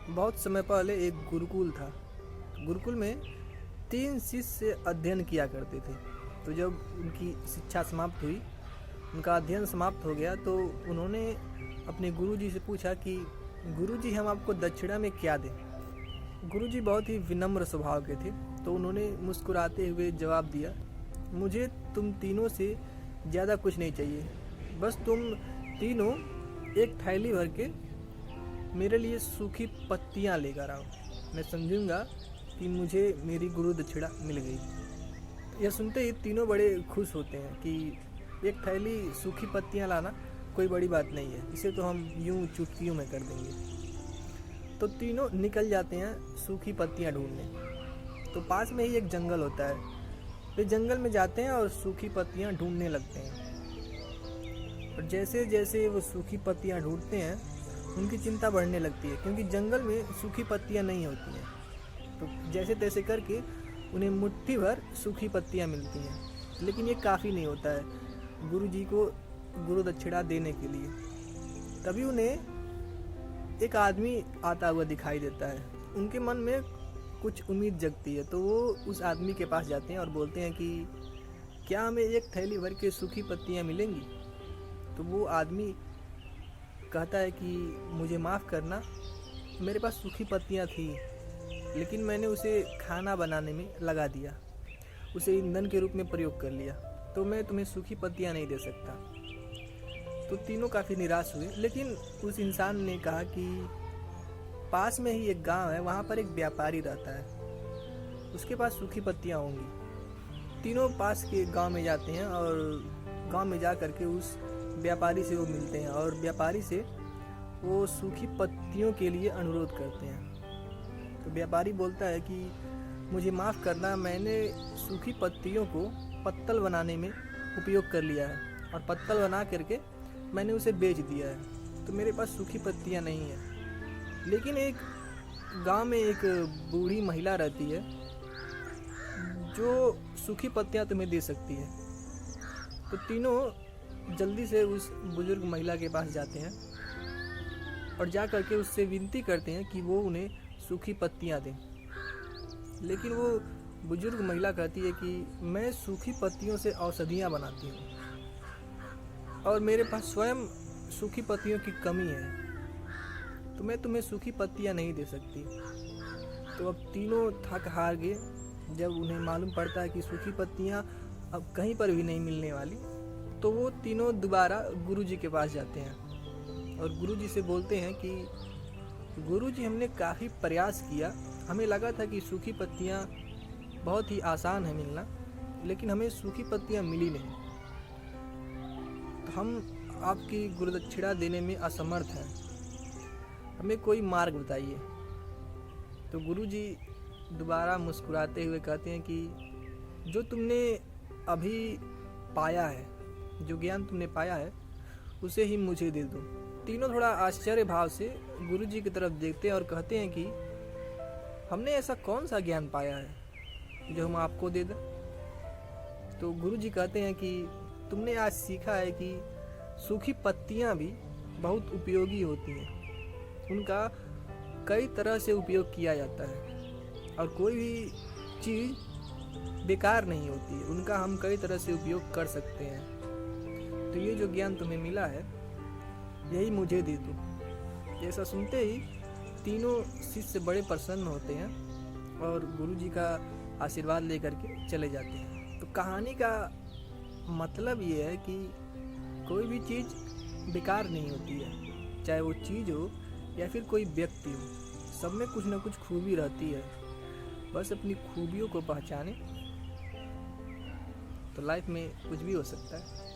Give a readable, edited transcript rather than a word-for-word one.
बहुत समय पहले एक गुरुकुल था। गुरुकुल में 3 शिष्य अध्ययन किया करते थे। तो जब उनकी शिक्षा समाप्त हुई, उनका अध्ययन समाप्त हो गया, तो उन्होंने अपने गुरुजी से पूछा कि गुरुजी, हम आपको दक्षिणा में क्या दें। गुरुजी बहुत ही विनम्र स्वभाव के थे, तो उन्होंने मुस्कुराते हुए जवाब दिया, मुझे तुम तीनों से ज़्यादा कुछ नहीं चाहिए, बस तुम तीनों एक थैली भर के मेरे लिए सूखी पत्तियां लेकर आओ। मैं समझूंगा कि मुझे मेरी गुरु दक्षिणा मिल गई। यह सुनते ही तीनों बड़े खुश होते हैं कि एक थैली सूखी पत्तियां लाना कोई बड़ी बात नहीं है, इसे तो हम यूं चुटकियों में कर देंगे। तो तीनों निकल जाते हैं सूखी पत्तियां ढूंढने। तो पास में ही एक जंगल होता है। वे जंगल में जाते हैं और सूखी पत्तियां ढूंढने लगते हैं। और जैसे जैसे वो सूखी पत्तियां ढूंढते हैं, उनकी चिंता बढ़ने लगती है, क्योंकि जंगल में सूखी पत्तियां नहीं होती हैं। तो जैसे तैसे करके उन्हें मुट्ठी भर सूखी पत्तियां मिलती हैं, लेकिन ये काफ़ी नहीं होता है गुरु जी को गुरु दक्षिणा देने के लिए। तभी उन्हें एक आदमी आता हुआ दिखाई देता है। उनके मन में कुछ उम्मीद जगती है, तो वो उस आदमी के पास जाते हैं और बोलते हैं कि क्या हमें एक थैली भर के सूखी पत्तियां मिलेंगी। तो वो आदमी कहता है कि मुझे माफ़ करना, मेरे पास सूखी पत्तियां थी, लेकिन मैंने उसे खाना बनाने में लगा दिया, उसे ईंधन के रूप में प्रयोग कर लिया, तो मैं तुम्हें सूखी पत्तियां नहीं दे सकता। तो तीनों काफ़ी निराश हुए, लेकिन उस इंसान ने कहा कि पास में ही एक गांव है, वहाँ पर एक व्यापारी रहता है, उसके पास सूखी पत्तियां होंगी। तीनों पास के गांव में जाते हैं और गांव में जा कर के उस व्यापारी से वो मिलते हैं और व्यापारी से वो सूखी पत्तियों के लिए अनुरोध करते हैं। तो व्यापारी बोलता है कि मुझे माफ़ करना, मैंने सूखी पत्तियों को पत्तल बनाने में उपयोग कर लिया है और पत्तल बना करके मैंने उसे बेच दिया है, तो मेरे पास सूखी पत्तियां नहीं है। लेकिन एक गांव में एक बूढ़ी महिला रहती है जो सूखी पत्तियां तुम्हें दे सकती है। तो तीनों जल्दी से उस बुजुर्ग महिला के पास जाते हैं और जा करके उससे विनती करते हैं कि वो उन्हें सूखी पत्तियां दें। लेकिन वो बुजुर्ग महिला कहती है कि मैं सूखी पत्तियों से औषधियां बनाती हूँ और मेरे पास स्वयं सूखी पत्तियों की कमी है, तो मैं तुम्हें सूखी पत्तियां नहीं दे सकती। तो अब तीनों थक हार गए जब उन्हें मालूम पड़ता है कि सूखी पत्तियां अब कहीं पर भी नहीं मिलने वाली। तो वो तीनों दोबारा गुरुजी के पास जाते हैं और गुरुजी से बोलते हैं कि गुरुजी, हमने काफ़ी प्रयास किया, हमें लगा था कि सूखी पत्तियां बहुत ही आसान है मिलना, लेकिन हमें सूखी पत्तियां मिली नहीं, तो हम आपकी गुरुदक्षिणा देने में असमर्थ हैं, हमें कोई मार्ग बताइए। तो गुरुजी दोबारा मुस्कुराते हुए कहते हैं कि जो तुमने अभी पाया है, जो ज्ञान तुमने पाया है, उसे ही मुझे दे दो। तीनों थोड़ा आश्चर्य भाव से गुरुजी की तरफ देखते हैं और कहते हैं कि हमने ऐसा कौन सा ज्ञान पाया है जो हम आपको दे दें। तो गुरुजी कहते हैं कि तुमने आज सीखा है कि सूखी पत्तियां भी बहुत उपयोगी होती हैं, उनका कई तरह से उपयोग किया जाता है और कोई भी चीज़ बेकार नहीं होती है, उनका हम कई तरह से उपयोग कर सकते हैं। तो ये जो ज्ञान तुम्हें मिला है, यही मुझे दे दो। ऐसा सुनते ही तीनों शिष्य बड़े प्रसन्न होते हैं और गुरुजी का आशीर्वाद लेकर के चले जाते हैं। तो कहानी का मतलब ये है कि कोई भी चीज़ बेकार नहीं होती है, चाहे वो चीज़ हो या फिर कोई व्यक्ति हो, सब में कुछ ना कुछ खूबी रहती है। बस अपनी खूबियों को पहचाने तो लाइफ में कुछ भी हो सकता है।